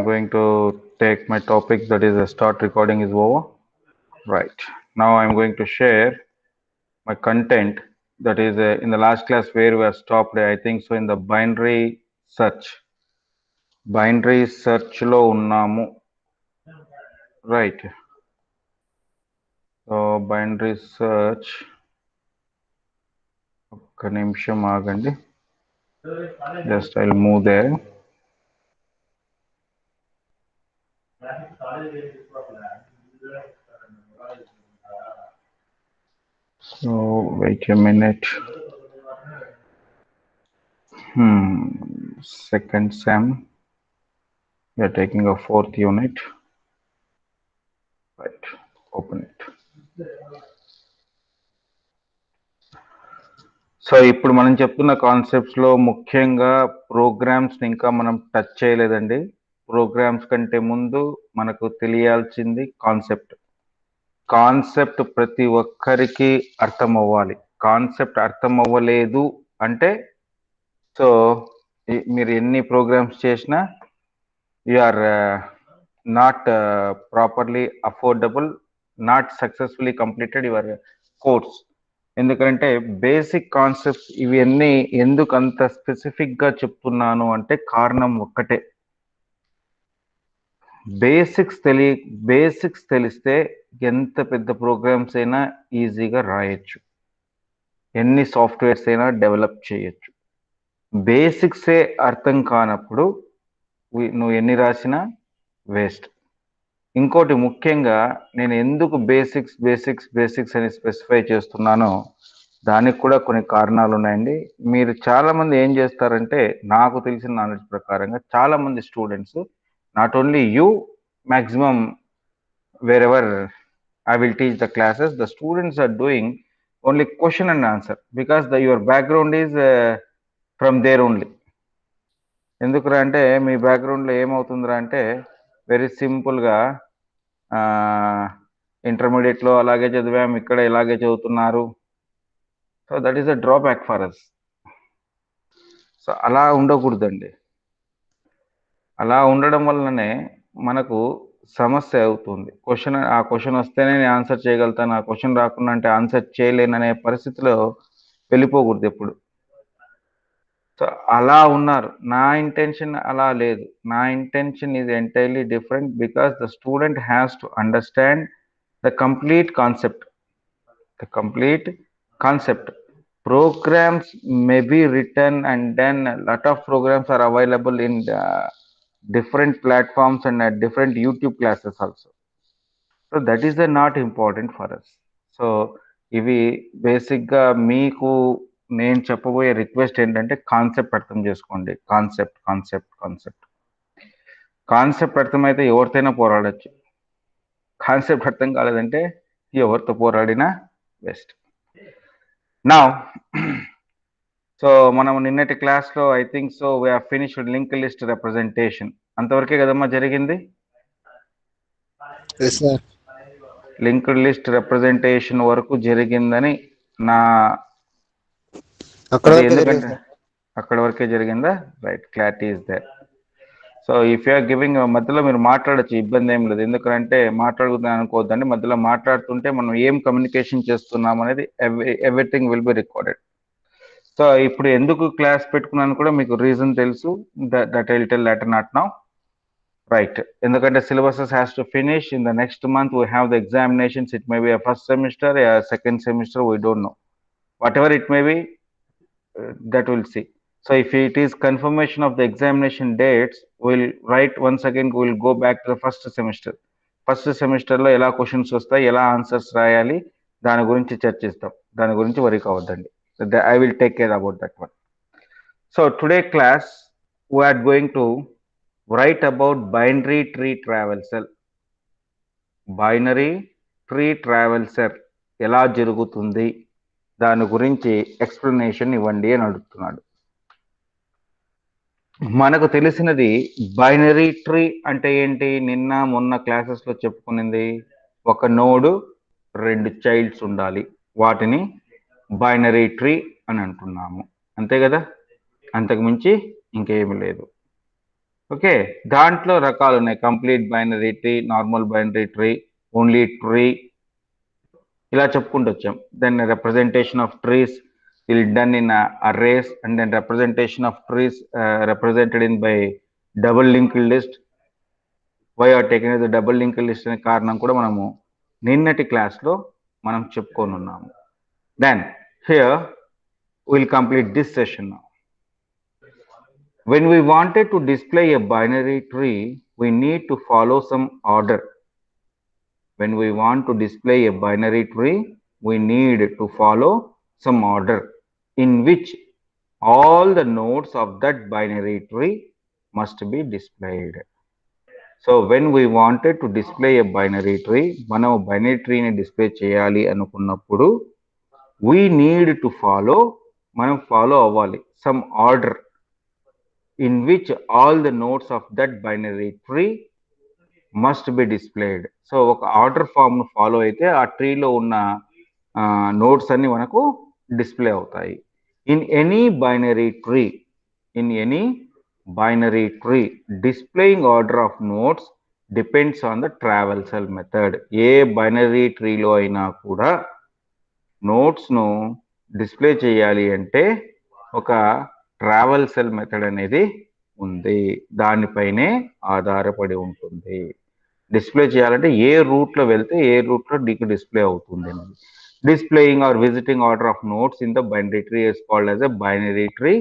I'm going to take my topic, that is start recording is over. Right. Now I'm going to share my content, that is in the last class where we have stopped, I think so, in the binary search. Binary search lo unnamu. Right. So binary search. ఒక్క నిమిషం ఆగండి. Just I'll move there. So wait a minute. Second sem. We are taking a fourth unit. Right. Open it. So ఇప్పుడు మనం చెప్తున్న concepts లో ముఖ్యంగా programmes ఇంకా మనం టచ్ చేయలేదండి. ప్రోగ్రామ్స్ కంటే ముందు మనకు తెలియాల్సింది కాన్సెప్ట్. కాన్సెప్ట్ ప్రతి ఒక్కరికి అర్థం అవ్వాలి. కాన్సెప్ట్ అర్థం అవ్వలేదు అంటే సో మీరు ఎన్ని ప్రోగ్రామ్స్ చేసినా you are not properly affordable, not successfully completed your course. ఎందుకంటే బేసిక్ కాన్సెప్ట్స్ ఇవన్నీ ఎందుకు అంత స్పెసిఫిక్ గా చెప్తున్నాను అంటే కారణం ఒక్కటే, బేసిక్స్ తెలిస్తే ఎంత పెద్ద ప్రోగ్రామ్స్ అయినా ఈజీగా రాయొచ్చు, ఎన్ని సాఫ్ట్వేర్స్ అయినా డెవలప్ చేయొచ్చు. బేసిక్సే అర్థం కానప్పుడు నువ్వు ఎన్ని రాసినా వేస్ట్. ఇంకోటి ముఖ్యంగా నేను ఎందుకు బేసిక్స్ అని స్పెసిఫై చేస్తున్నానో దానికి కూడా కొన్ని కారణాలు ఉన్నాయండి. మీరు చాలా మంది ఏం చేస్తారంటే, నాకు తెలిసిన నాలెడ్జ్ ప్రకారంగా చాలా మంది students, not only you, maximum wherever I will teach the classes, the students are doing only question and answer because your background is from there only. ఎందుకురా అంటే మీ బ్యాక్గ్రౌండ్లో ఏమవుతుందిరా అంటే వెరీ సింపుల్గా ఇంటర్మీడియట్లో అలాగే చదివాం, ఇక్కడ ఇలాగే చదువుతున్నారు. So that is a drawback for us. So అలా ఉండకూడదండి. అలా ఉండడం వల్లనే మనకు సమస్య అవుతుంది. ఆ క్వశ్చన్ వస్తేనే నేను ఆన్సర్ చేయగలుగుతాను, ఆ క్వశ్చన్ రాకుండా అంటే ఆన్సర్ చేయలేననే పరిస్థితిలో వెళ్ళిపోకూడదు ఎప్పుడు. సో అలా ఉన్నారు. నా ఇంటెన్షన్ అలా లేదు. నా intention is entirely different because the student has to understand the complete concept. Programs may be written and then a lot of programs are available in different platforms and at different YouTube classes also. So that is not important for us. So ఇవి basic గా మీకు నేను చెప్పబోయే request ఏంటంటే concept అర్థం చేసుకోండి. Concept అర్థమైతే ఎవరితోనైనా పోరాడచ్చు. కాన్సెప్ట్ అర్థం కాలేదంటే ఎవరితో పోరాడినా బెస్ట్. నౌ సో మనం నిన్నటి క్లాస్లో I think so we have finished link list representation. అంతవరకే కదమ్మా జరిగింది. లింక్డ్ లిస్ట్ రిప్రజెంటేషన్ వరకు జరిగిందని నా, ఎందుకంటే అక్కడ వరకే జరిగిందా? Right, clarity is there. So if you are giving, మధ్యలో మీరు మాట్లాడచ్చు, ఇబ్బంది ఏం లేదు. ఎందుకంటే మాట్లాడుకుందాం అనుకోవద్దండి. మధ్యలో మాట్లాడుతుంటే మనం ఏం కమ్యూనికేషన్ చేస్తున్నాం అనేది everything will be recorded. So ఇప్పుడు ఎందుకు క్లాస్ పెట్టుకున్నాను కూడా మీకు రీజన్ తెలుసు. That I will tell later, not now. Right, ఎందుకంటే syllabuses has to finish in the next month. We have the examinations. It may be first semester, second semester, we don't know. Whatever it may be, that we'll see. So if it is confirmation of the examination dates, we'll write once again, we'll go back to the first semester. First సెమిస్టర్లో ఎలా questions వస్తాయి, ఎలా answers రాయాలి, దాని గురించి చర్చిస్తాం. దాని గురించి worry కావద్దండి. I will take care about that one. So today class we are going to write about binary tree traversal. Binary tree traversal ఎలా జరుగుతుంది దాని గురించి ఎక్స్ప్లెనేషన్ ఇవ్వండి అని అడుగుతున్నాడు. మనకు తెలిసినది బైనరీ ట్రీ అంటే ఏంటి? నిన్న మొన్న క్లాసెస్లో చెప్పుకునింది, ఒక నోడు 2 చైల్డ్స్ ఉండాలి, వాటిని బైనరీ ట్రీ అని అంటున్నాము. అంతే కదా, అంతకు మించి ఇంకేమీ లేదు. ఓకే, దాంట్లో రకాలు ఉన్నాయి. Complete binary tree, normal binary tree, only tree, ఇలా చెప్పుకుంటూ వచ్చాం. Then representation of trees will done in arrays, and then representation of trees represented in by double linked list. Why are taking the double linked list అనే కారణం కూడా మనము నిన్నటి క్లాస్లో మనం చెప్పుకొని ఉన్నాము. Then here will complete this session now. When we wanted to display a binary tree, we need to follow some order. When we want to display a binary tree, we need to follow some order in which all the nodes of that binary tree must be displayed. So when we wanted to display a binary tree, మనం binary tree ని display చేయాలి అనుకున్నప్పుడు we need to follow, మనం follow అవ్వాలి, some order in which all the nodes of that binary tree must be displayed. So ఒక order form ను follow అయితే ఆ ట్రీలో ఉన్న నోడ్స్ అన్ని మనకు డిస్ప్లే అవుతాయి. In any binary tree, displaying order of nodes depends on the traversal method. ఏ బైనరీ ట్రీలో అయినా కూడా నోట్స్ ను డిస్ప్లే చేయాలి అంటే ఒక ట్రావెల్సల్ మెథడ్ అనేది ఉంది, దానిపైనే ఆధారపడి ఉంటుంది. డిస్ప్లే చేయాలంటే ఏ రూట్లో వెళ్తే ఏ రూట్లో నీకు డిస్ప్లే అవుతుంది అనేది. Displaying or visiting order of nodes in the binary tree is called as a binary tree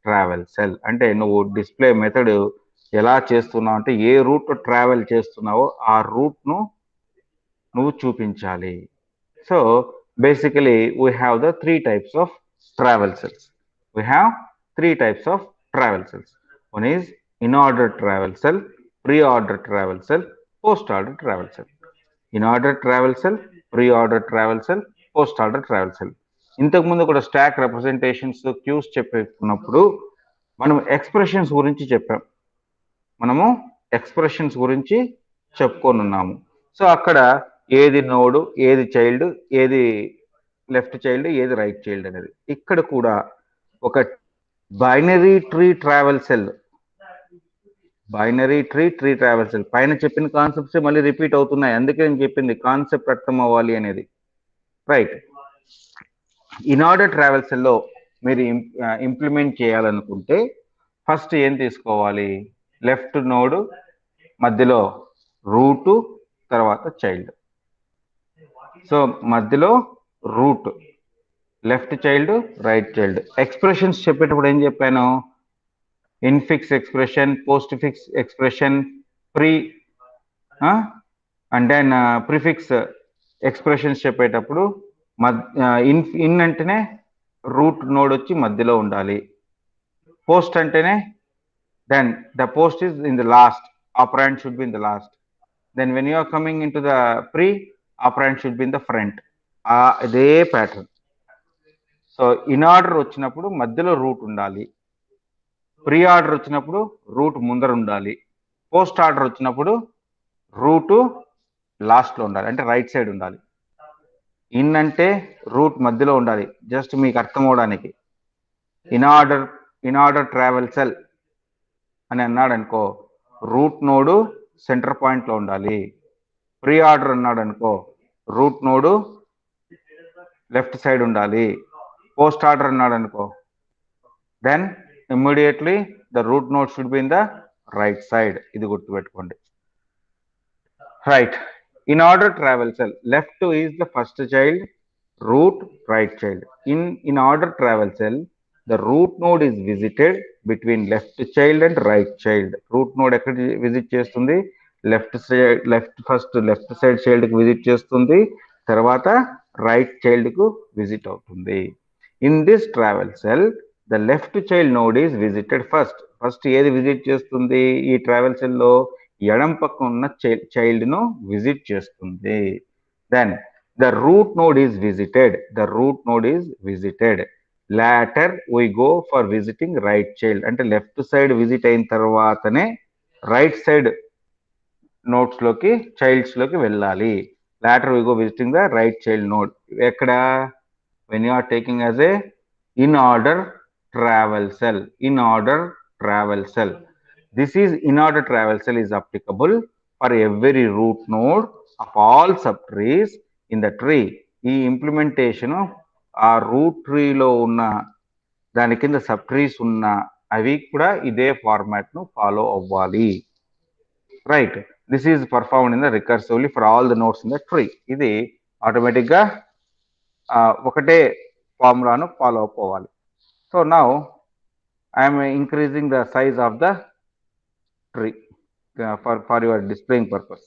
traversal. అంటే నువ్వు డిస్ప్లే మెథడ్ ఎలా చేస్తున్నావు అంటే ఏ రూట్లో ట్రావెల్ చేస్తున్నావో ఆ రూట్ను నువ్వు చూపించాలి. So basically we have the three types of traversals. One is in-order traversal, pre-order traversal, post-order traversal. In-order traversal, pre-order traversal, post-order traversal. ఇంతకు ముందు కూడా స్టాక్ రిప్రజెంటేషన్స్, క్యూస్ చెప్పుకున్నప్పుడు మనం ఎక్స్ప్రెషన్స్ గురించి చెప్పుకొని ఉన్నాము. సో అక్కడ ఏది నోడు, ఏది చైల్డ్, ఏది లెఫ్ట్ చైల్డ్, ఏది రైట్ చైల్డ్ అనేది. ఇక్కడ కూడా ఒక బైనరీ ట్రీ ట్రావెల్సల్ పైన చెప్పిన కాన్సెప్ట్స్ మళ్ళీ రిపీట్ అవుతున్నాయి, అందుకే నేను చెప్పింది కాన్సెప్ట్ అర్థం అవ్వాలి అనేది. రైట్, ఇన్ ఆర్డర్ ట్రావెల్సల్లో మీరు ఇంప్లిమెంట్ చేయాలనుకుంటే ఫస్ట్ ఏం తీసుకోవాలి? లెఫ్ట్ నోడ్, మధ్యలో రూట్, తర్వాత చైల్డ్. సో మధ్యలో root, left child, right child. Expressions చెప్పేటప్పుడు ఏం చెప్పాను? Infix expression, post fix expression, pre and then prefix expressions చెప్పేటప్పుడు ఇన్ అంటేనే రూట్ నోడ్ వచ్చి మధ్యలో ఉండాలి. పోస్ట్ అంటేనే then the post is in the last, operand should be in the last. Then when you are coming into the pre, operand should be in the front. ఇదే pattern. So in order వచ్చినప్పుడు మధ్యలో route ఉండాలి, pre order వచ్చినప్పుడు route ముందర ఉండాలి, post order వచ్చినప్పుడు route లాస్ట్లో ఉండాలి, అంటే రైట్ సైడ్ ఉండాలి. ఇన్ అంటే రూట్ మధ్యలో ఉండాలి, జస్ట్ మీకు అర్థం అవడానికి. ఇన్ ఆర్డర్ ట్రావెల్సల్ అని అన్నాడు అనుకో, రూట్ నోడు సెంటర్ పాయింట్లో ఉండాలి. ప్రీ ఆర్డర్ అన్నాడు అనుకో, రూట్ నోడు లెఫ్ట్ సైడ్ ఉండాలి. పోస్ట్ ఆర్డర్ అన్నాడు అనుకో, then immediately the root node should be in the right side. ఇది గుర్తుపెట్టుకోండి. Right, in order traversal, left is the first child, root right child. In order traversal the root node is visited between left child and right child. Root node ఎక్కడ visit చేస్తుంది? Left side child కి visit చేస్తుంది, తర్వాత right child కు visit అవుతుంది. In this traversal the left child node is visited first ఏది visit చేస్తుంది? ఈ ట్రావెల్సల్ లో ఎడం పక్కన ఉన్న చైల్డ్ ను విజిట్ చేస్తుంది. Then the root node is visited. Later we go for visiting right child. అంటే లెఫ్ట్ సైడ్ విజిట్ అయిన తర్వాతనే రైట్ సైడ్ నోట్స్ లోకి, చైల్డ్స్ లోకి వెళ్ళాలి. Later we go visiting the right child node. ఎక్కడ? When you are taking as a in order traversal. This is in-order traversal is applicable for every root node of all subtrees in the tree. ఈ implementation ఆ route ట్రీలో ఉన్న దాని కింద sub trees ఉన్న అవి కూడా ఇదే ఫార్మాట్ ను ఫాలో అవ్వాలి. Right, this is performed in the recursively for all the notes in the tree. ఇది ఆటోమేటిక్ గా ఒకటే ఫార్ములాను ఫాలో అప్ అవ్వాలి. So now I'm increasing the size of the tree for your displaying purpose.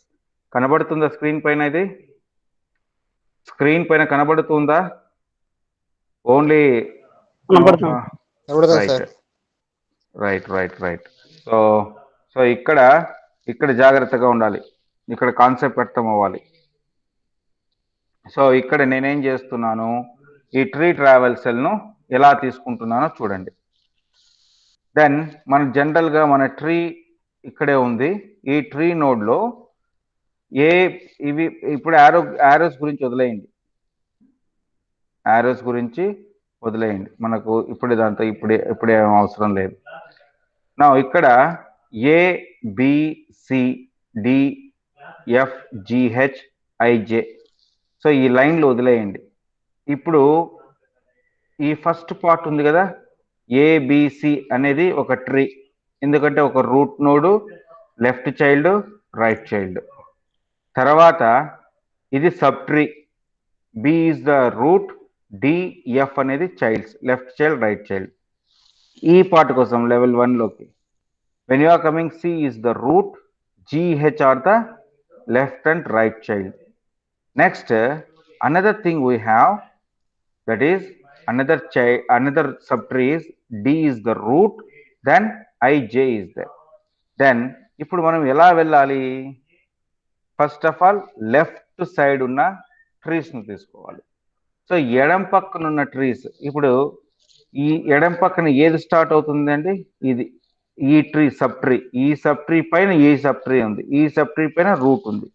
కనబడుతుందా screen పైన? ఇది screen పైన కనబడుతుందా? Only right right right. So so ఇక్కడ జాగ్రత్తగా ఉండాలి, ఇక్కడ కాన్సెప్ట్ అర్థం అవ్వాలి. సో ఇక్కడ నేనేం చేస్తున్నాను, ఈ ట్రీ ట్రావెల్సల్ ను ఎలా తీసుకుంటున్నానో చూడండి. దెన్ మన జనరల్ గా మన ట్రీ ఇక్కడే ఉంది. ఈ ట్రీ నోడ్ లో ఇవి ఇప్పుడు యారోస్ గురించి వదిలేయండి, యారోస్ గురించి వదిలేయండి, మనకు ఇప్పుడు దాంతో ఇప్పుడే అవసరం లేదు. నా ఇక్కడ A B C D F G H I J, so ఈ లైన్లు వదిలేయండి. ఇప్పుడు ఈ ఫస్ట్ పార్ట్ ఉంది కదా, ఏబిసి అనేది ఒక ట్రీ, ఎందుకంటే ఒక root node, left child, right child. తర్వాత ఇది sub tree, B is the root, D F అనేది childs, left child, right child. ఈ పార్ట్ కోసం లెవెల్ 1 లోకి when you are coming, C is the root, GH are the left and right child. Next, another thing we have, that is another subtree is D is the root, then IJ is there. Then ఇప్పుడు మనం ఎలా వెళ్ళాలి? First of all left side ఉన్న trees ను తీసుకోవాలి. So ఎడం పక్కన ఉన్న ట్రీస్, ఇప్పుడు ఈ ఎడం పక్కన ఏది స్టార్ట్ అవుతుందండి? ఇది ఈ ట్రీ సబ్ ట్రీ, ఈ సబ్ ట్రీ పైన ఈ సబ్ ట్రీ ఉంది, ఈ సబ్ ట్రీ పైన రూట్ ఉంది.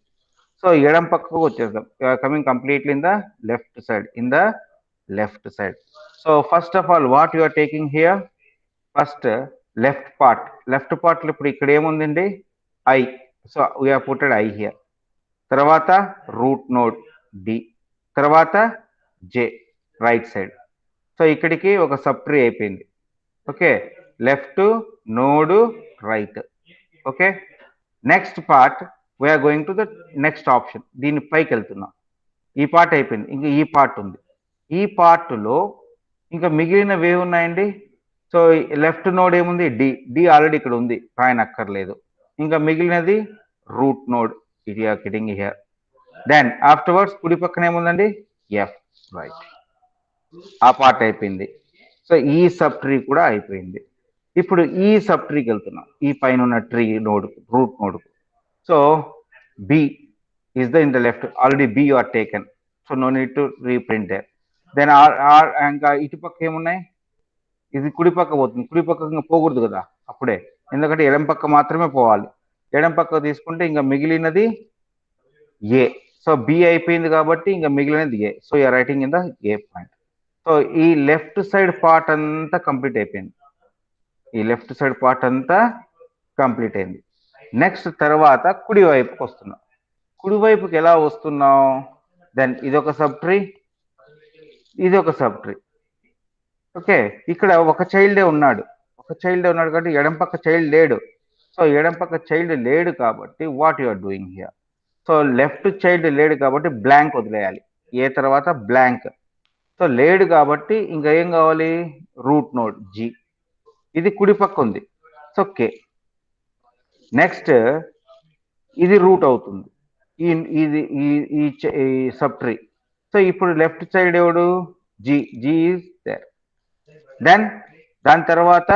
సో ఎడం పక్కకు వచ్చేద్దాం, coming completely in the left side. So first of all what you are taking here? First left part లో ఇప్పుడు ఇక్కడ ఏముందండి? I. So we have putted I here. తర్వాత రూట్ నోడ్ డి, తర్వాత జే రైట్ సైడ్. సో ఇక్కడికి ఒక sub tree అయిపోయింది. Okay, left node right. Okay, next part we're going to the next option. దీని పైకి వెళ్తున్నాం. ఈ పార్ట్ అయిపోయింది, ఇంకా ఈ పార్ట్ ఉంది. ఈ పార్ట్ లో ఇంకా మిగిలినవి ఏమున్నాయండి? సో లెఫ్ట్ నోడ్ ఏముంది? డి ఆల్రెడీ ఇక్కడ ఉంది, రాయనక్కర్లేదు. ఇంకా మిగిలినది రూట్ నోడ్, ఇది are kidding here. Then afterwards కుడి పక్కన ఏముందండి? F, right. ఆ పార్ట్ అయిపోయింది. సో ఈ సబ్ ట్రీ కూడా అయిపోయింది. ఇప్పుడు ఈ సబ్ ట్రీకి వెళ్తున్నాం, ఈ పైన ఉన్న tree node, root node. So B is the in the left, already B you are taken, so no need to reprint there. Then ఇంకా ఇటు పక్క ఏమున్నాయి? ఇది కుడి పక్క పోతుంది, కుడి పక్క ఇంకా పోకూడదు కదా అప్పుడే, ఎందుకంటే ఎడం పక్క మాత్రమే పోవాలి. ఎడం పక్క తీసుకుంటే ఇంకా మిగిలినది ఏ. సో బి అయిపోయింది కాబట్టి ఇంకా మిగిలినది A. So you're writing in the A point. So ఈ లెఫ్ట్ సైడ్ పార్ట్ అంతా కంప్లీట్ అయిపోయింది, నెక్స్ట్ తర్వాత కుడి వైపుకి వస్తున్నాం. కుడి వైపుకి ఎలా వస్తున్నాం? దెన్ ఇదొక సబ్ ట్రీ, ఇది ఒక సబ్ ట్రీ. ఓకే, ఇక్కడ ఒక చైల్డే ఉన్నాడు కాబట్టి ఎడం పక్క చైల్డ్ లేడు. సో ఎడం పక్క చైల్డ్ లేడు కాబట్టి what you are doing here? So left child లేడు కాబట్టి బ్లాంక్ వదిలేయాలి, ఏ తర్వాత బ్లాంక్. సో లేడు కాబట్టి ఇంకా ఏం కావాలి? రూట్ నోడ్ జి, ఇది కుడి పక్క ఉంది. So K. నెక్స్ట్ ఇది రూట్ అవుతుంది, ఇది ఈ సబ్ ట్రీ. సో ఇప్పుడు లెఫ్ట్ సైడ్ ఎవడు? G is there. దెన్ దాని తర్వాత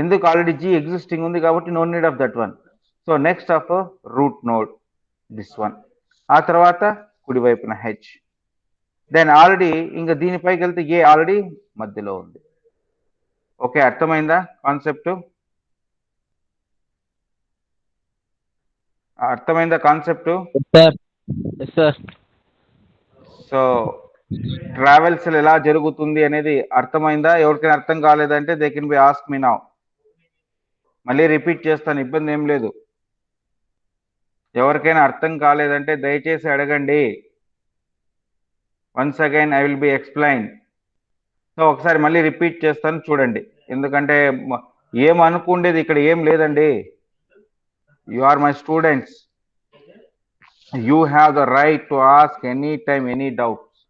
ఎందుకు? ఆల్రెడీ జి ఎగ్జిస్టింగ్ ఉంది కాబట్టి no need of that one. So next of root node this one. ఆ తర్వాత కుడి వైపున హెచ్. దెన్ ఆల్రెడీ ఇంకా దీనిపైకి వెళ్తే ఏ ఆల్రెడీ మధ్యలో ఉంది. ఓకే, అర్థమైందా కాన్సెప్ట్? సో ట్రావెల్స్ ఎలా జరుగుతుంది అనేది అర్థమైందా? ఎవరికైనా అర్థం కాలేదంటే they can be ask me now. మళ్ళీ రిపీట్ చేస్తాను, ఇబ్బంది ఏం లేదు. ఎవరికైనా అర్థం కాలేదంటే దయచేసి అడగండి. Once again I will be explain. So ఒకసారి మళ్ళీ రిపీట్ చేస్తాను చూడండి, ఎందుకంటే ఏమనుకుండేది ఇక్కడ ఏం లేదండి. You are my students. You have the right to ask any time any doubts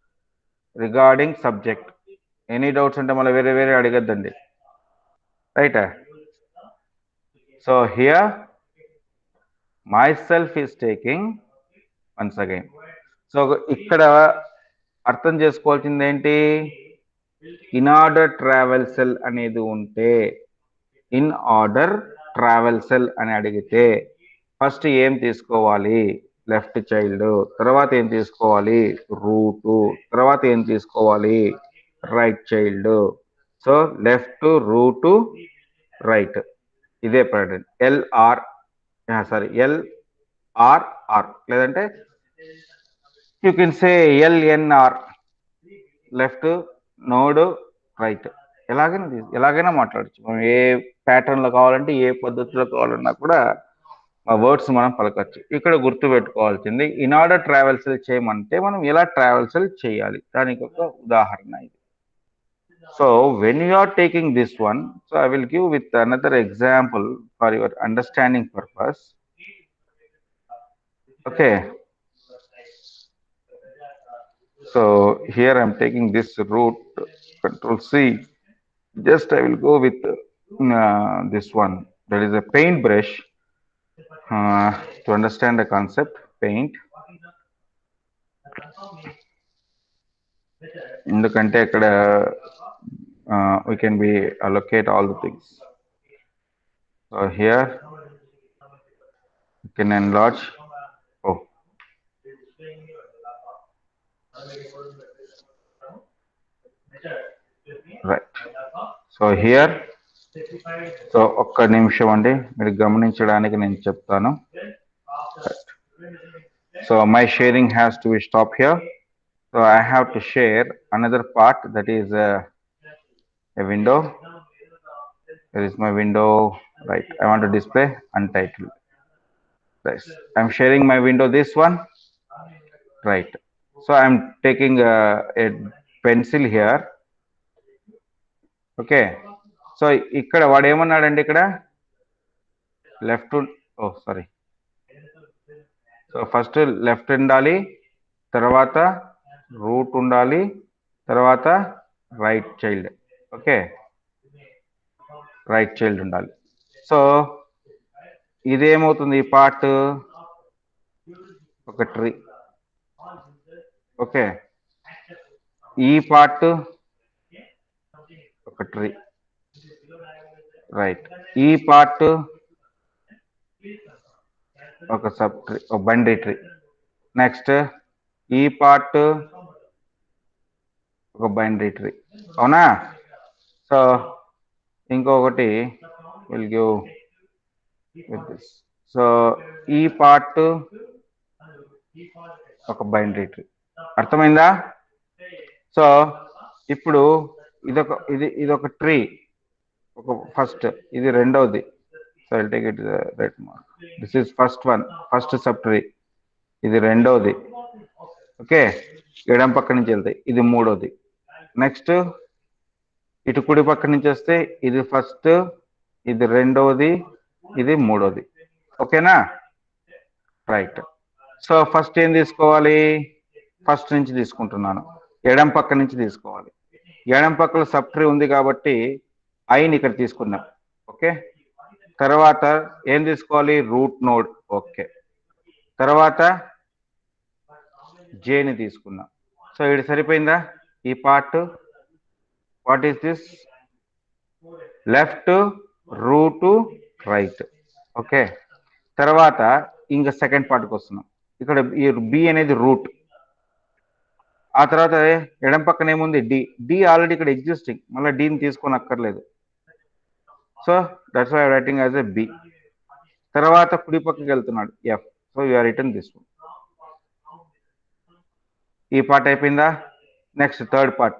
regarding subject. Any doubts అంటే మళ్ళీ వేరే వేరే అడగద్దండి, right? So here my self is taking once again. So ఇక్కడ అర్థం చేసుకోవాల్సింది ఏంటి? ఇన్ ఆర్డర్ ట్రావెల్ సెల్ అనేది ఉంటే, ఇన్ ఆర్డర్ ట్రావెల్ సెల్ అని అడిగితే ఫస్ట్ ఏం తీసుకోవాలి? Left child. తర్వాత ఏం తీసుకోవాలి? రూటు. తర్వాత ఏం తీసుకోవాలి? Right child. So left, root, right. ఇదే ప్యాటర్న్. ఎల్ఆర్ లేదంటే you can say LNR, left, node, right. ఎలాగైనా మాట్లాడచ్చు. మనం ఏ ప్యాటర్న్ లో కావాలంటే, ఏ పద్ధతిలో కావాలన్నా కూడా ఆ వర్డ్స్ మనం పలకచ్చు. ఇక్కడ గుర్తు పెట్టుకోవాల్సింది, ఇన్ ఆర్డర్ ట్రావెల్సల్ చేయమంటే మనం ఎలా ట్రావెల్సల్ చేయాలి, దానికి ఒక ఉదాహరణ ఇది. So when you are taking this one, so I will give with another example for your understanding purpose. Okay, so here I am taking this root, Control C. Just I will go with this one, that is a paint brush. To understand the concept, paint. ఎందుకంటే ఇక్కడ we can be allocate all the things. So here you can enlarge. Oh, right. So here, so ఒక్క నిమిషం అండి, మీరు గమనించడానికి నేను చెప్తాను. So my sharing has to be stopped here. So I have to share another part, that is a window. There is my window, right? I want to display untitled. Right. I'm sharing my window, this one, right? So I'm taking a pencil here. Okay. So ఇక్కడ వాడు ఏమన్నాడండి, ఇక్కడ left, ఓ sorry. So first left ఉండాలి, తర్వాత route ఉండాలి, తర్వాత right child. Okay, right child ఉండాలి. So ఇదేమవుతుంది? ఈ part ఒక ట్రీ. ఓకే, ఈ పార్ట్ ఒక ట్రీ, రైట్. ఈ పార్ట్ ఒక సబ్ ట్రీ, ఒక బండి ట్రీ. నెక్స్ట్ ఈ పార్ట్ ఒక బైనరీ ట్రీ, అవునా? సో ఇంకొకటి will give with this. So ఈ పార్ట్ ఒక బైనరీ ట్రీ, అర్థమైందా? సో ఇప్పుడు ఇదొక ట్రీ, ఒక ఫస్ట్, ఇది రెండవది. So I'll take it right mark. This is first one, first sub tree. ఇది రెండవది. ఓకే, ఎడం పక్క నుంచి వెళ్తాయి, ఇది మూడోది. నెక్స్ట్ ఇటు కుడి పక్క నుంచి వస్తే ఇది ఫస్ట్, ఇది రెండవది, ఇది మూడోది. ఓకేనా? రైట్. సో ఫస్ట్ ఏం తీసుకోవాలి? ఫస్ట్ నుంచి తీసుకుంటున్నాను, ఎడం పక్క నుంచి తీసుకోవాలి. ఎడం పక్కలో సబ్ ట్రీ ఉంది కాబట్టి ఐని ఇక్కడ తీసుకున్నాం. ఓకే, తర్వాత ఏం తీసుకోవాలి? Root node. ఓకే, తర్వాత జేని తీసుకున్నాం. సో ఇది సరిపోయిందా? ఈ part what is this? Left, root, right. Okay, తర్వాత ఇంకా సెకండ్ పార్ట్కి వస్తున్నాం. ఇక్కడ ఈ బి అనేది రూట్. ఆ తర్వాత ఎడం పక్కన ఏముంది? డి. డి ఆల్రెడీ ఇక్కడ ఎగ్జిస్టింగ్, మళ్ళీ డిని తీసుకొని అక్కర్లేదు. So that's why writing as a B. తర్వాత కుడి పక్కకి వెళ్తున్నాడు, F. So you are written this one. ఈ పార్ట్ అయిపోయిందా? Next third part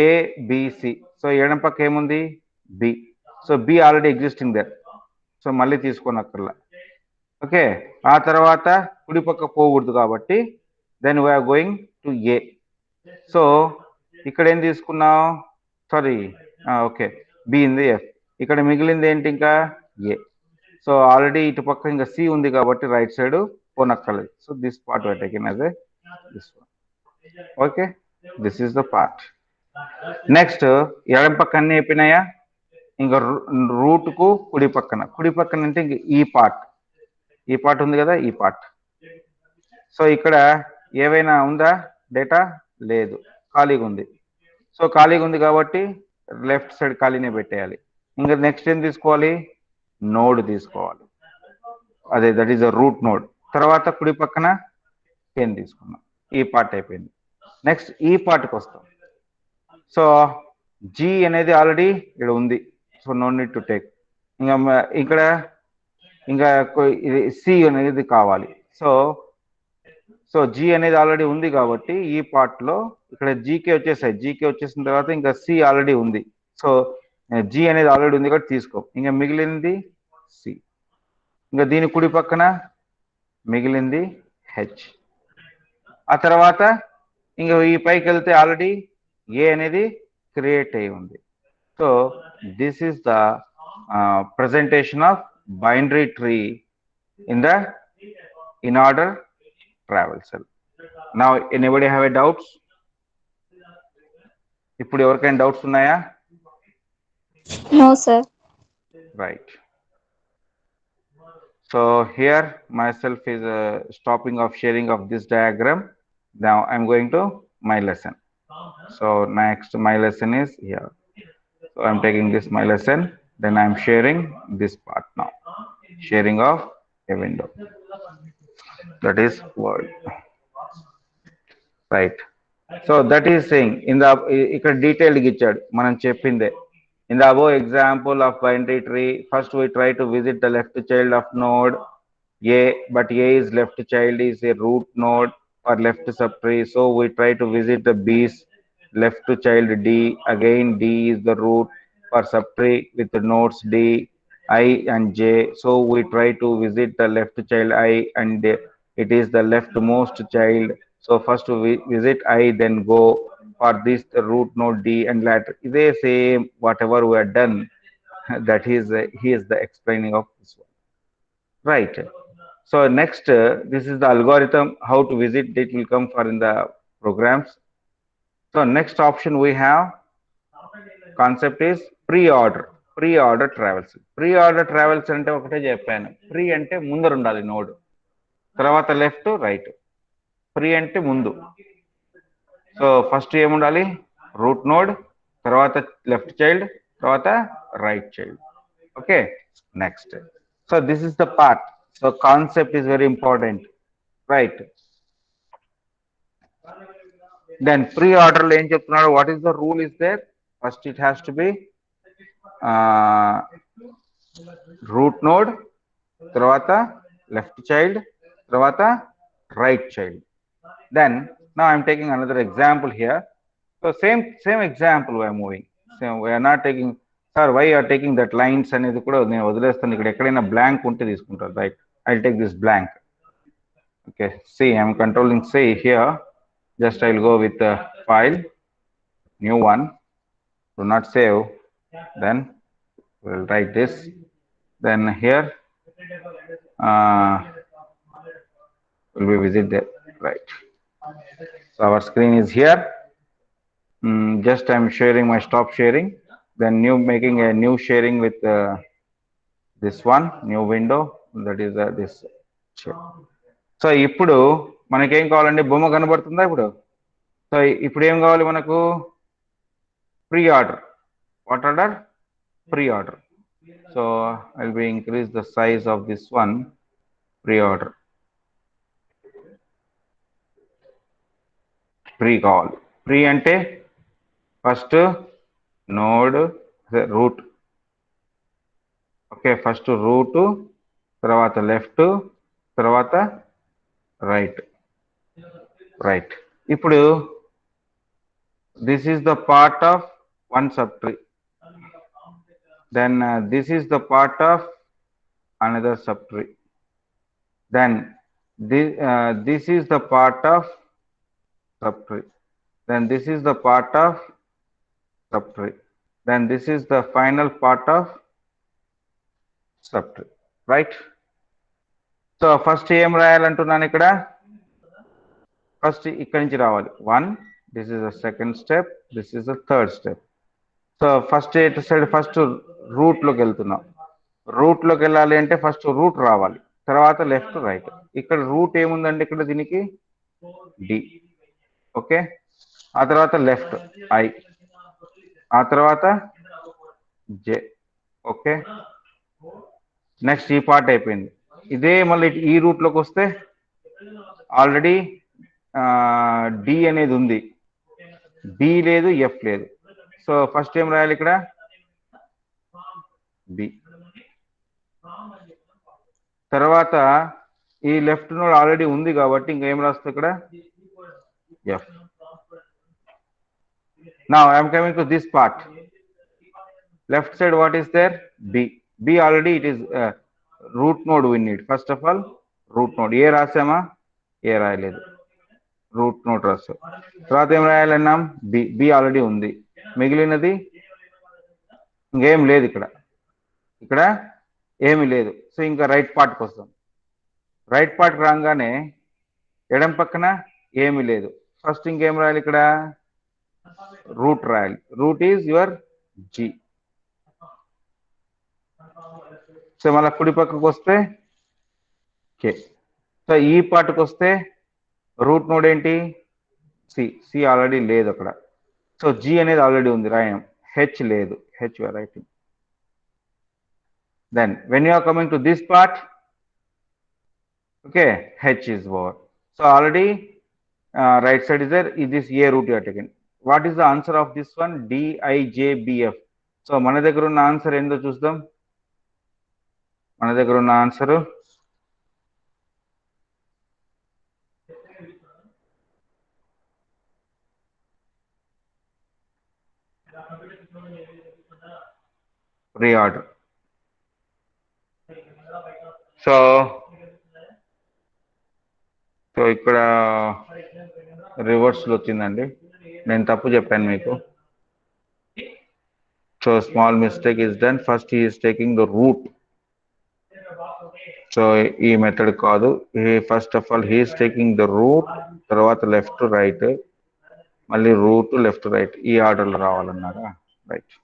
ABC. So ఎడం పక్క ఏముంది? B. So B already existing there. So మళ్ళీ తీసుకోనక్కర్లా. ఓకే, ఆ తర్వాత కుడి పక్క పోకూడదు కాబట్టి then we're going to A. So ఇక్కడ ఏం తీసుకున్నాం, సారీ, ఓకే, బి ఉంది, ఎఫ్. ఇక్కడ మిగిలింది ఏంటి, ఇంకా ఏ. సో ఆల్రెడీ ఇటు పక్క ఇంకా సి ఉంది కాబట్టి రైట్ సైడ్ పోనక్కర్లేదు. So this part we're taking as this one. Okay, this is the part. Next ఎడం పక్క అన్ని అయిపోయినాయా, ఇంకా రూట్ కు కుడి పక్కన అంటే ఇంక ఈ పార్ట్ ఉంది కదా, ఈ పార్ట్. సో ఇక్కడ ఏవైనా ఉందా డేటా, లేదు, ఖాళీగా ఉంది. సో ఖాళీగా ఉంది కాబట్టి లెఫ్ట్ సైడ్ ఖాళీనే పెట్టేయాలి. ఇంకా నెక్స్ట్ ఏం తీసుకోవాలి, నోడ్ తీసుకోవాలి, అదే that is the root node. తర్వాత కుడి పక్కన పెన్ తీసుకున్నాం, ఈ పార్ట్ అయిపోయింది. నెక్స్ట్ ఈ పార్ట్కి వస్తాం. సో జీ అనేది ఆల్రెడీ ఇక్కడ ఉంది, so no need to take. ఇక్కడ ఇంకా ఇది సి అనేది కావాలి. సో జీ అనేది ఆల్రెడీ ఉంది కాబట్టి ఈ పార్ట్ లో ఇక్కడ జీకే వచ్చేసాయి. జీకే వచ్చేసిన తర్వాత ఇంకా సి ఆల్రెడీ ఉంది. సో జీ అనేది ఆల్రెడీ ఉంది కాబట్టి తీసుకో. ఇంకా మిగిలింది సి. ఇంకా దీని కుడి పక్కన మిగిలింది హెచ్. ఆ తర్వాత ఇంకా ఈ పైకి వెళ్తే ఆల్రెడీ ఏ అనేది క్రియేట్ అయి ఉంది. So this is the presentation of binary tree in the in order travel cell. Now anybody have a doubts? ఇప్పుడు ఎవరికైనా డౌట్స్ ఉన్నాయా? No sir. Right. So here myself is stopping of sharing of this diagram. Now I'm going to my lesson. So next my lesson is here. So I'm taking this my lesson, then I'm sharing this part now. Sharing of a window. That is word. Right. So that is saying in the ఇక్కడ detailed ఇచ్చాడు మనం చెప్పిందే. In the above example of binary tree, first we try to visit the left child of node A, but A is left child is a root node or left subtree. So we try to visit the B's left child D. Again D is the root for subtree with the nodes D, I and J. So we try to visit the left child I and it is the leftmost child. So first we visit I, then go for this the root node D and later they same whatever we are done. That is he is the explaining of this one. Right. So next this is the algorithm how to visit. It will come for in the programs. So next option we have concept is pre-order travels. Pre-order travels అంటే ఒకటే చెప్పాను. Pre అంటే ముందర ఉండాలి node, తర్వాత left right. Pre అంటే ముందు. So first ఏముండాలి, రూట్ నోడ్, తర్వాత లెఫ్ట్ చైల్డ్, తర్వాత right child. Okay, next. So this is the part. So concept is very important, right. Then pre ఆర్డర్లో ఏం చెప్తున్నాడు, what is the rule is there. First it has to be root node, తర్వాత left child, తర్వాత right child. Then now I'm taking another example here. So same example we are moving. So we are not taking, sir why you are taking that lines అనేది కూడా నేను వదిలేస్తాను. ఇక్కడ ఎక్కడైనా blank ఉంటే తీసుకుంటాను. Right, I'll take this blank. Okay, see I'm controlling C here. Just I'll go with the file, new one, do not save. Then we'll write this. Then here will be visit there. Right. So our screen is here. Just I'm sharing my stop sharing. Then new making a new sharing with this one new window. That is this. So ఇప్పుడు మనకేం కావాలండి, బొమ్మ కనబడుతుందా ఇప్పుడు. So ఇప్పుడు ఏం కావాలి మనకు, pre order. What order, pre order. So I will be increase the size of this one, pre order. Pre కావాలి. ప్రీ అంటే first node root. Okay, first root, తర్వాత లెఫ్ట్, తర్వాత రైట్. రైట్. ఇప్పుడు this is the part of one sub tree. Then this is the part of another subtree. Then this is the part of subtree. Then this is the part of subtree. Then this is the final part of subtree, right? So first ఏం రాయాలంటున్నాను ఇక్కడ, first ఇక్కడి నుంచి రావాలి 1, this is the second step, this is the third step. So first ఎటు side, first రూట్లోకి వెళ్తున్నాం. రూట్లోకి వెళ్ళాలి అంటే first route రావాలి, తర్వాత లెఫ్ట్ రైట్. ఇక్కడ రూట్ ఏముందండి ఇక్కడ దీనికి, డి. ఓకే, ఆ తర్వాత లెఫ్ట్ ఐ, ఆ తర్వాత జే. ఓకే, నెక్స్ట్ ఈ పార్ట్ అయిపోయింది. ఇదే మళ్ళీ ఈ రూట్లోకి వస్తే ఆల్రెడీ డి అనేది ఉంది, డి లేదు, ఎఫ్ లేదు. సో ఫస్ట్ ఏం రాయాలి ఇక్కడ, బి. తర్వాత ఈ లెఫ్ట్ నోడ్ ఆల్రెడీ ఉంది కాబట్టి ఇంకేం రాస్తుంది ఇక్కడ, F. Now I'm coming to this part. Left side what is there, B. B already it is root node we need. First of all root node. A రాసామా, A రాయలేదు, root node రాసాం. తర్వాత ఏం రాయాలన్నాం, బి. బి ఆల్రెడీ ఉంది, మిగిలినది ఇంకేం లేదు ఇక్కడ, ఇక్కడ ఏమి లేదు. సో ఇంకా రైట్ పార్ట్కి వస్తాం. రైట్ పార్ట్ రాగానే ఎడం పక్కన ఏమి లేదు. ఫస్ట్ ఇంకేం రాయాలి ఇక్కడ, రూట్ రాయాలి. Root is your G. So మళ్ళీ కుడి పక్కకు వస్తే కే. సో ఈ పార్ట్కి వస్తే రూట్ నోడ్ ఏంటి, సి. సి ఆల్రెడీ లేదు అక్కడ. సో జి అనేది ఆల్రెడీ ఉంది, రాయం. హెచ్ లేదు, H you're writing. Then when you are coming to this part, okay, H is over. So already right side is there, is this A root you are taken. What is the answer of this one, D I J B F. So మన దగ్గర ఉన్న answer ఏందో చూద్దాం. మన దగ్గర ఉన్న answer reorder. So ఇక్కడ రివర్స్లో వచ్చిందండి, నేను తప్పు చెప్పాను మీకు. So small mistake is done. First he is taking the route. So ఈ మెథడ్ కాదు, first of all he is taking the route, తర్వాత లెఫ్ట్ రైట్, మళ్ళీ రూట్ లెఫ్ట్ రైట్, ఈ ఆర్డర్లో రావాలన్నారా, రైట్.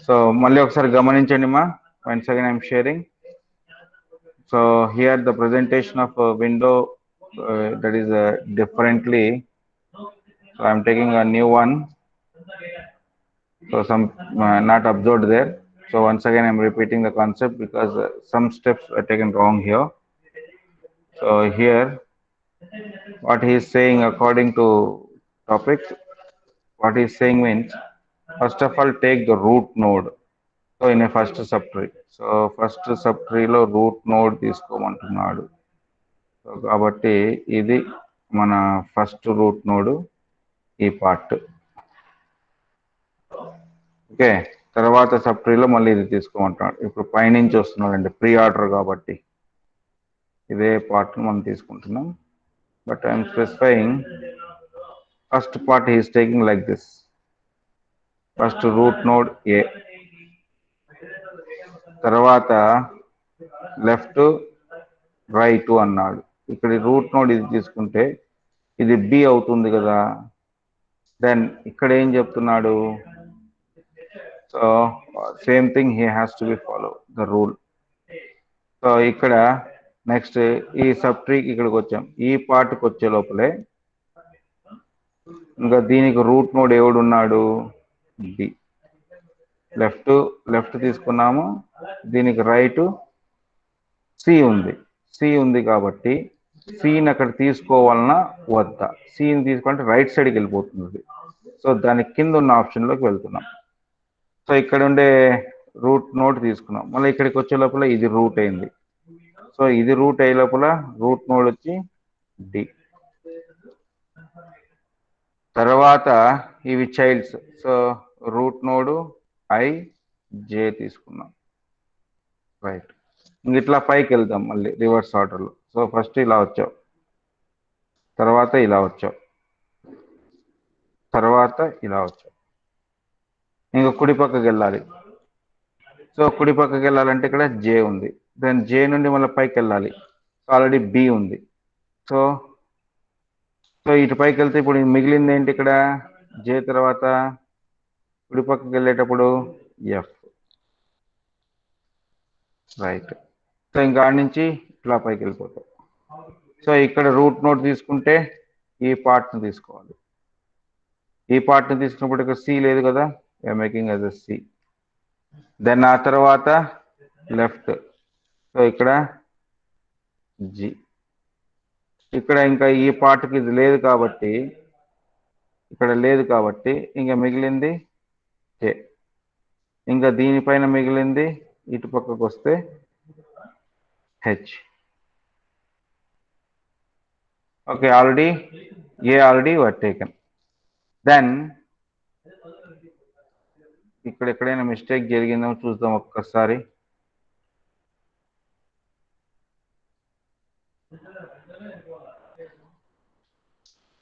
సో మళ్ళీ ఒకసారి గమనించండి మా, once again I'm sharing. So here the presentation of a window that is differently. So I am taking a new one. So some not observed there. So once again I am repeating the concept because some steps are taken wrong here. So here what he is saying according to topic, what he is saying means first of all take the root node. So in first subtree. So first సబ్ట్రీలో root node తీసుకోమంటున్నాడు. So కాబట్టి ఇది మన first root node, ఈ part. Okay, తర్వాత సబ్ట్రీలో మళ్ళీ ఇది తీసుకోమంటున్నాడు. ఇప్పుడు పైనుంచి వస్తున్నాడండి, ప్రీ ఆర్డర్ కాబట్టి ఇదే పార్ట్ మనం తీసుకుంటున్నాం. But I'm specifying first part he's taking like this. First root node A, తర్వాత లెఫ్ట్ రైట్ అన్నాడు. ఇక్కడ రూట్ నోడ్ ఇది తీసుకుంటే ఇది బి అవుతుంది కదా. దెన్ ఇక్కడ ఏం చెప్తున్నాడు, so same thing he has to B follow the rule. So ఇక్కడ నెక్స్ట్ ఈ సబ్ ట్రీకి ఇక్కడికి వచ్చాం. ఈ పార్ట్కి వచ్చే లోపలే ఇంకా దీనికి రూట్ నోడ్ ఎవడు ఉన్నాడు, బి. లెఫ్ట్ తీసుకున్నాము, దీనికి రైట్ సి ఉంది. సి ఉంది కాబట్టి సిని అక్కడ తీసుకోవాలన్నా వద్దా, సిని తీసుకోవాలంటే రైట్ సైడ్కి వెళ్ళిపోతుంది. సో దాని కింద ఉన్న ఆప్షన్లోకి వెళ్తున్నాం. సో ఇక్కడ ఉండే రూట్ నోడ్ తీసుకున్నాం. మళ్ళీ ఇక్కడికి వచ్చే లోపల ఇది రూట్ అయింది. సో ఇది రూట్ అయ్యే లోపల రూట్ నోడ్ వచ్చి డి. తర్వాత ఇవి childs. So root node I J తీసుకున్నాం, రైట్. ఇట్లా పైకి వెళ్దాం మళ్ళీ రివర్స్ ఆర్డర్లో. సో ఫస్ట్ ఇలా వచ్చావు, తర్వాత ఇలా వచ్చావు, తర్వాత ఇలా వచ్చావు, ఇంకా కుడి పక్కకి వెళ్ళాలి. సో కుడి పక్కకి వెళ్ళాలంటే ఇక్కడ జే ఉంది, దెన్ జే నుండి మళ్ళీ పైకి వెళ్ళాలి, ఆల్రెడీ బి ఉంది. సో సో ఇటు పైకి వెళ్తే ఇప్పుడు మిగిలింది ఏంటి, ఇక్కడ జే తర్వాత కుడి పక్కకి వెళ్ళేటప్పుడు ఎఫ్, రైట్. సో ఇంకా ఆడ నుంచి ఇట్లా పైకి వెళ్ళిపోతాం. సో ఇక్కడ రూట్ నోట్ తీసుకుంటే ఈ పార్ట్ని తీసుకోవాలి. ఈ పార్ట్ని తీసుకున్నప్పుడు ఇక్కడ సి లేదు కదా, we're making as a C. Then ఆ తర్వాత లెఫ్ట్, సో ఇక్కడ జి. ఇక్కడ ఇంకా ఈ పార్ట్కి ఇది లేదు కాబట్టి, ఇక్కడ లేదు కాబట్టి ఇంకా మిగిలింది జే. ఇంకా దీనిపైన మిగిలింది ఇటు పక్కకు వస్తే H. Okay, already taken. Then ఇక్కడ ఎక్కడైనా మిస్టేక్ జరిగిందో చూద్దాం ఒక్కసారి.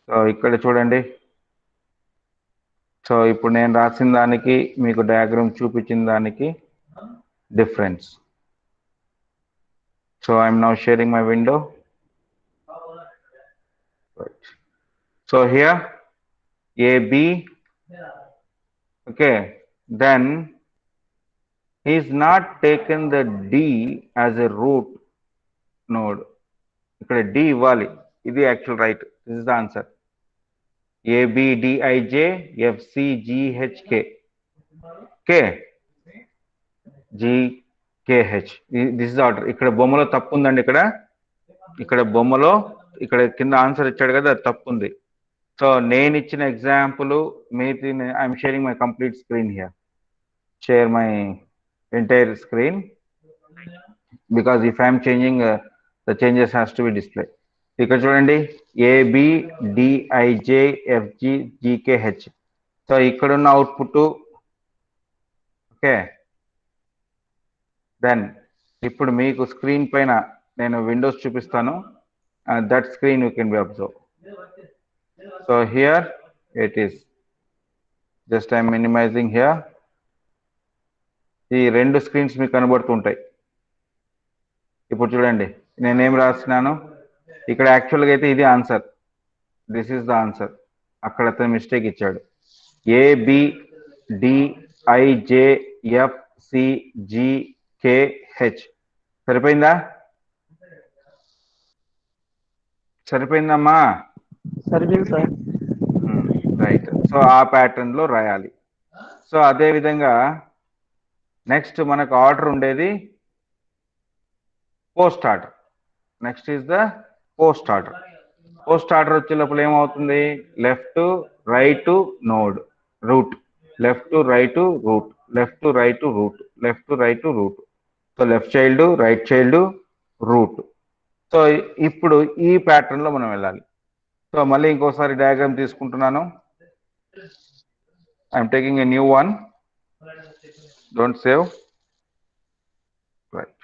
సో ఇక్కడ చూడండి. సో ఇప్పుడు నేను రాసిన దానికి మీకు డయాగ్రామ్ చూపించిన దానికి difference. So I'm now sharing my window. So here AB, okay, then he's not taken the D as a root node. ఇక్కడ D ఇవ్వాలి, ఇది actual right. This is the answer. ABDIJ FCGHK K GKH, this is order. ఇక్కడ బొమ్మలో తప్పు ఉందండి. ఇక్కడ బొమ్మలో ఇక్కడ కింద ఆన్సర్ ఇచ్చాడు కదా, అది తప్పు ఉంది. సో నేను ఇచ్చిన ఎగ్జాంపుల్ మీది, I'm sharing my complete screen here. Share my entire screen because if I'm changing the changes has to B display. ఇక్కడ చూడండి, ABDIJFGGKH. సో ఇక్కడున్న అవుట్పుట్. ఓకే, దెన్ ఇప్పుడు మీకు స్క్రీన్ పైన నేను విండోస్ చూపిస్తాను. That screen you can be observe. So here it is. Just I am minimizing here. ఈ రెండు స్క్రీన్స్ మీకు కనబడుతుంటాయి. ఇప్పుడు చూడండి, నేనేం రాసినాను ఇక్కడ. యాక్చువల్గా అయితే ఇది answer, this is the answer. అక్కడ అతను మిస్టేక్ ఇచ్చాడు. ABDIJFCGKH. సరిపోయిందమ్మా? సరిపోయింది సార్. రైట్. సో ఆ ప్యాటర్న్ లో రాయాలి. సో అదే విధంగా నెక్స్ట్ మనకు ఆర్డర్ ఉండేది post order. Next is the post order. Post order వచ్చే లోపల ఏమవుతుంది, left right node root, left right root, left right root, left right root. So left child, right child, root. So ఇప్పుడు ఈ pattern లో మనం వెళ్ళాలి. So మళ్ళీ ఇంకోసారి డయాగ్రామ్ తీసుకుంటున్నాను. I'm taking a new one, don't save. Right.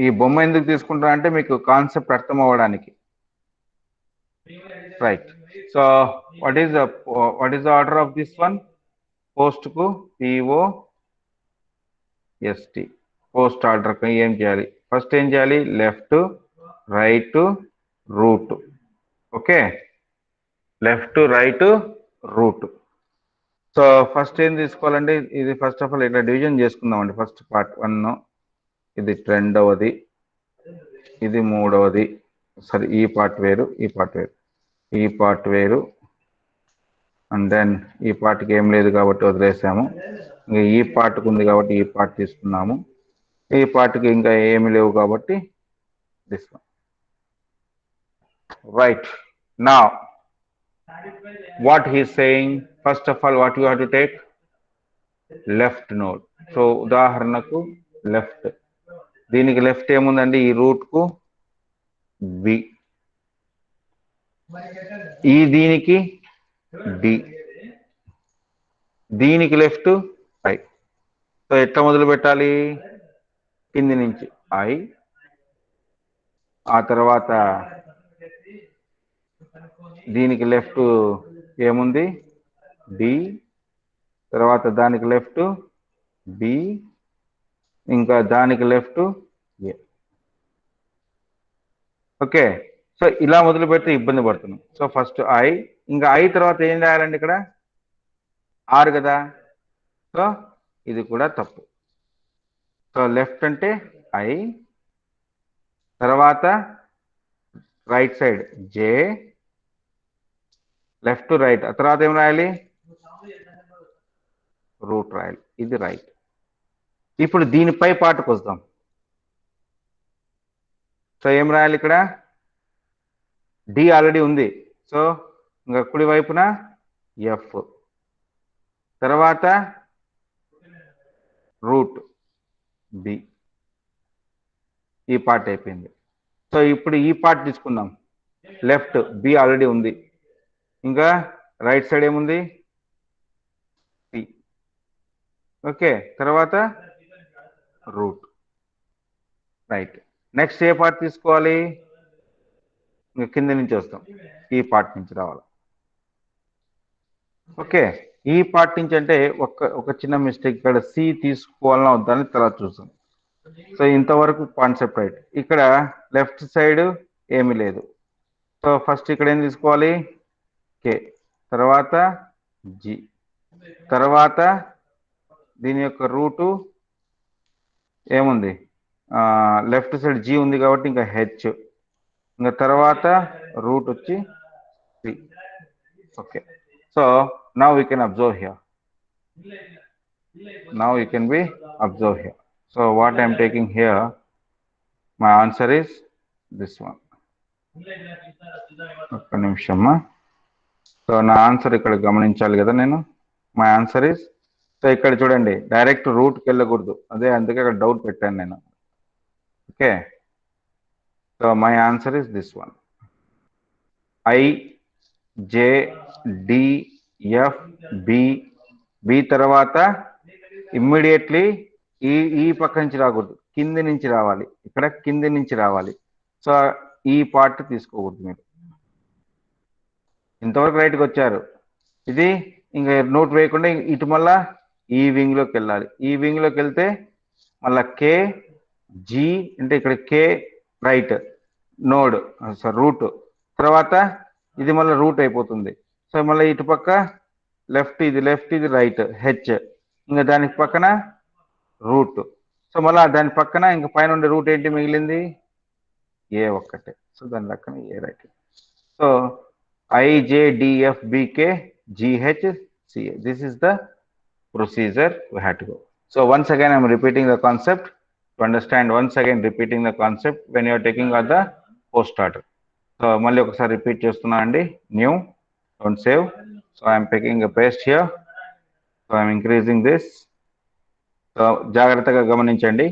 ఈ బొమ్మ ఎందుకు తీసుకుంటున్నా అంటే మీకు కాన్సెప్ట్ అర్థం అవ్వడానికి. Right. So what is the order of this one? Post కు POST, పోస్ట్ ఆర్డర్ కు ఏం చేయాలి? ఫస్ట్ ఏం చేయాలి? Left right root. Okay, left right root. So first ఏం తీసుకోవాలండి, ఇది ఫస్ట్ ఆఫ్ ఆల్ ఇట్లా డివిజన్ చేసుకుందామండి. ఫస్ట్ పార్ట్ 1, ఇది రెండవది, ఇది మూడవది. సరే, ఈ పార్ట్ వేరు, ఈ పార్ట్ వేరు, ఈ పార్ట్ వేరు. అండ్ దెన్ ఈ పార్ట్కి ఏం లేదు కాబట్టి వదిలేసాము. ఇంకా ఈ పార్ట్కి ఉంది కాబట్టి ఈ పార్ట్ తీసుకున్నాము. ఈ పార్ట్కి ఇంకా ఏమి లేవు కాబట్టి this one. Right. Now what he is saying, first of all what you have to take? Left node. So ఉదాహరణకు లెఫ్ట్, దీనికి లెఫ్ట్ ఏముందండి, ఈ రూట్ కు B, ఈ దీనికి D, దీనికి లెఫ్ట్ I. సో ఎట్లా మొదలు పెట్టాలి? కింది నుంచి ఐ, ఆ తర్వాత దీనికి లెఫ్ట్ ఏముంది డి, తర్వాత దానికి లెఫ్ట్ బి, ఇంకా దానికి లెఫ్ట్ ఏ. ఓకే, సో ఇలా మొదలు పెడితే ఇబ్బంది పడుతున్నాం. సో ఫస్ట్ ఐ, ఇంకా ఐ తర్వాత ఏం రాయాలండి ఇక్కడ ఆర్ కదా, సో ఇది కూడా తప్పు. సో లెఫ్ట్ అంటే ఐ, తర్వాత రైట్ సైడ్ జే, లెఫ్ట్ రైట్, ఆ తర్వాత ఏం రాయాలి రూట్ రాయాలి, ఇది రైట్. ఇప్పుడు దీనిపై పాటుకు వస్తాం. సో ఏం రాయాలి ఇక్కడ డి ఆల్రెడీ ఉంది, సో ఇంకా కుడి వైపున ఎఫ్, తర్వాత రూట్ బి, ఈ పార్ట్ అయిపోయింది. సో ఇప్పుడు ఈ పార్ట్ తీసుకుందాం. లెఫ్ట్ బి ఆల్రెడీ ఉంది, ఇంకా రైట్ సైడ్ ఏముంది సి. ఓకే, తర్వాత రూట్ రైట్. నెక్స్ట్ ఏ పార్ట్ తీసుకోవాలి, ఇంకా కింద నుంచి వస్తాం, ఈ పార్ట్ నుంచి రావాలి. ఓకే, ఈ పార్ట్ నుంచి అంటే ఒక చిన్న మిస్టేక్, ఇక్కడ సి తీసుకోవాలన్నా వద్దని తర్వాత చూస్తాం. సో ఇంతవరకు కాన్సెప్ట్ రైట్. ఇక్కడ లెఫ్ట్ సైడ్ ఏమీ లేదు, సో ఫస్ట్ ఇక్కడ ఏం తీసుకోవాలి కే, తర్వాత జి, తర్వాత దీని యొక్క రూటు ఏముంది లెఫ్ట్ సైడ్ జి ఉంది కాబట్టి ఇంకా హెచ్, ఇంకా తర్వాత రూట్ వచ్చి C. Okay, so now we can observe here, now you can be observe here. So what I am taking here, my answer is this one. ఒక్క నిమిషమ్మా. So నా answer ఇక్కడ గమనించాలి కదా నేను, మై ఆన్సర్ ఇస్, సో ఇక్కడ చూడండి direct రూట్కి వెళ్ళకూడదు, అదే అందుకే అక్కడ డౌట్ పెట్టాను నేను. Okay, so my answer is this one, I J D F B, B తర్వాత ఇమ్మీడియట్లీ ఈ పక్క నుంచి రాకూడదు, కింది నుంచి రావాలి, ఇక్కడ కింది నుంచి రావాలి. సో ఈ పార్ట్ తీసుకోకూడదు మీరు. ఇంతవరకు రైట్కి వచ్చారు, ఇది ఇంకా నోట్ వేయకుండా ఇటు మళ్ళా ఈ వింగ్ లోకి వెళ్ళాలి. ఈ వింగ్ లోకి వెళ్తే మళ్ళా కే జి, అంటే ఇక్కడ కే రైట్ నోడ్ రూట్, తర్వాత ఇది మళ్ళీ రూట్ అయిపోతుంది. సో మళ్ళీ ఇటు పక్క లెఫ్ట్, ఇది రైట్ హెచ్, ఇంకా దానికి పక్కన రూట్. సో మళ్ళీ దాని పక్కన ఇంకా పైన ఉండే రూట్ ఏంటి మిగిలింది ఏ ఒక్కటే, సో దాని పక్కన A right. So I J D F B K G H C A, this is the procedure we had to go. So once again I am repeating the concept to understand, once again repeating the concept when you are taking out the post starter. So మళ్ళీ ఒకసారి repeat చేస్తున్నా అండి, new don't save. So I am taking a paste here, so I am increasing this. So జాగ్రత్తగా గమనించండి,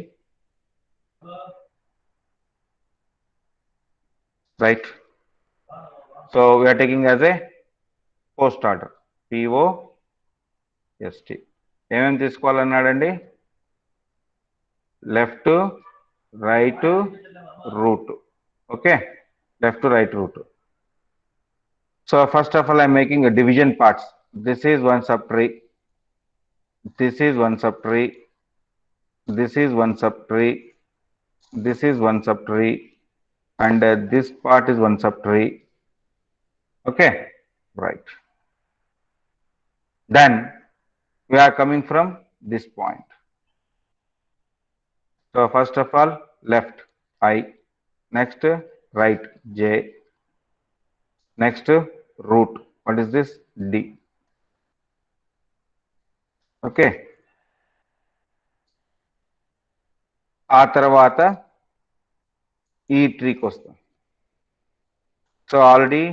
right. So we are taking as a post starter, POST. ఏమేమి తీసుకోవాలన్నాడండి, left right root. Okay, left right root. So first of all I'm making division parts. This is one sub tree, this is one sub tree, this is one sub tree, this is one sub tree, and this part is one sub tree. Okay, right. Then we are coming from this point. So first of all left I, next right J, next root, what is this D. Okay, ఆ తర్వాత ఈ ట్రీకి వస్తాం. So already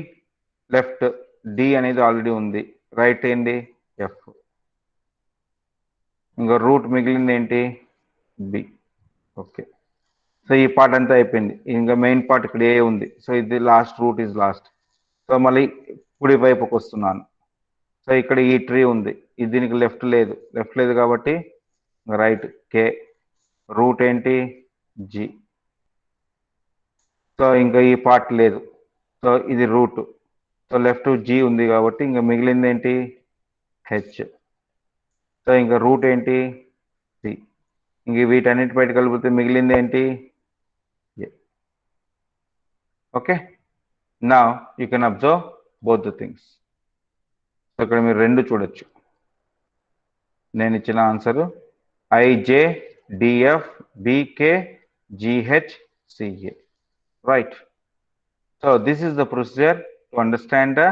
left D అనేది already ఉంది, right ఏంటి F, ఇంకా route మిగిలింది ఏంటి బి. ఓకే, సో ఈ పార్ట్ అంతా అయిపోయింది, ఇంకా మెయిన్ పార్ట్ ఇక్కడ ఏ ఉంది. సో ఇది last, root is last. So మళ్ళీ కుడి వైపుకి వస్తున్నాను. సో ఇక్కడ ఈ ట్రీ ఉంది, ఇది దీనికి లెఫ్ట్ లేదు కాబట్టి రైట్ కే, రూట్ ఏంటి జి. సో ఇంకా ఈ పార్ట్ లేదు. సో ఇది రూట్. సో లెఫ్ట్ జి ఉంది కాబట్టి ఇంకా మిగిలింది ఏంటి హెచ్. సో ఇంకా రూట్ ఏంటి సి. ఇంక వీటన్నిటి బయట కలిపితే మిగిలింది ఏంటి ఏ. ఓకే, నా you can observe both the things. So ఇక్కడ మీరు రెండు చూడొచ్చు. నేను ఇచ్చిన answer I J D F B K G H C A. Right. So this is the procedure to understand the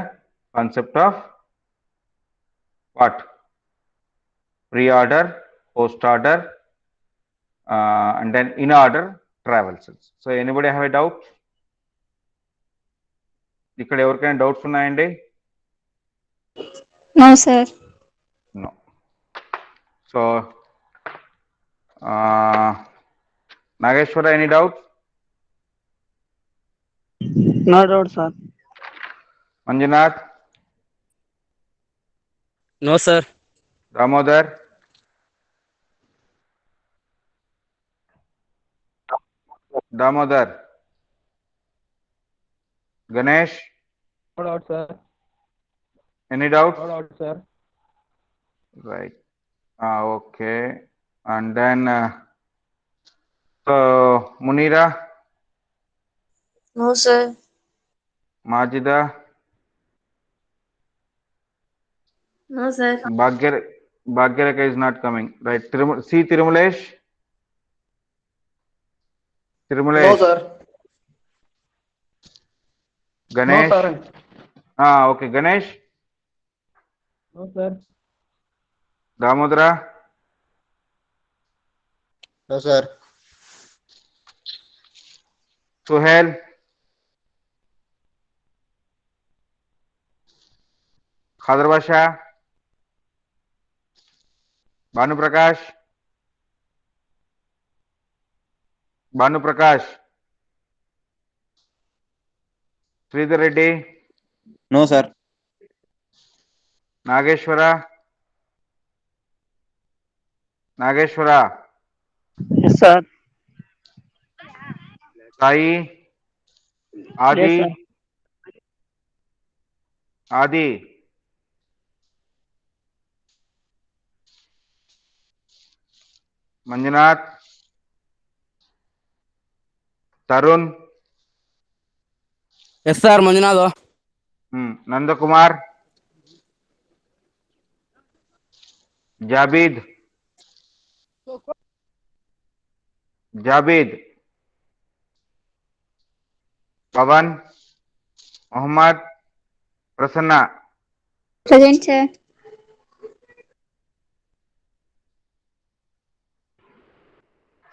concept of what? Pre-order, post-order, and then in-order travel cells. So anybody have a doubt? ఇక్కడ ఎవరికైనా doubts ఉన్నాయండి? No, sir. No. So Nageshwara, any doubt? No doubt, sir. Manjunath? No, sir. Damodar? Damodar? Ganesh? No doubt, sir. Any doubts? No doubt, sir. Right. Okay. And then so Munira, No, sir. Majida, No, sir. Bhagyareka is not coming. Right. See Tirumulesh. Tirumulesh. No, sir. Ganesh. No, sir. Okay. Ganesh. No, sir. Damodara. No, sir. Suhail. Khadar Basha. Bhanu Prakash. Bhanu Prakash. Sridhar Reddy. No, sir. Nageshwara. Nageshwara. Yes, sir. Sai. Adi. Yes, sir. Adi. Manjunath. Tarun. Yes, sir. Manjunath. Nandakumar. Jabid. Jabid. Pavan. Muhammad. Prasanna. Present, sir.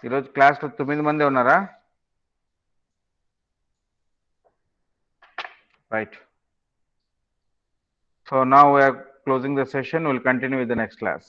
ఈరోజు క్లాస్లో 9 మంది ఉన్నారా? Right. So now we are closing the session. We'll continue with the next class.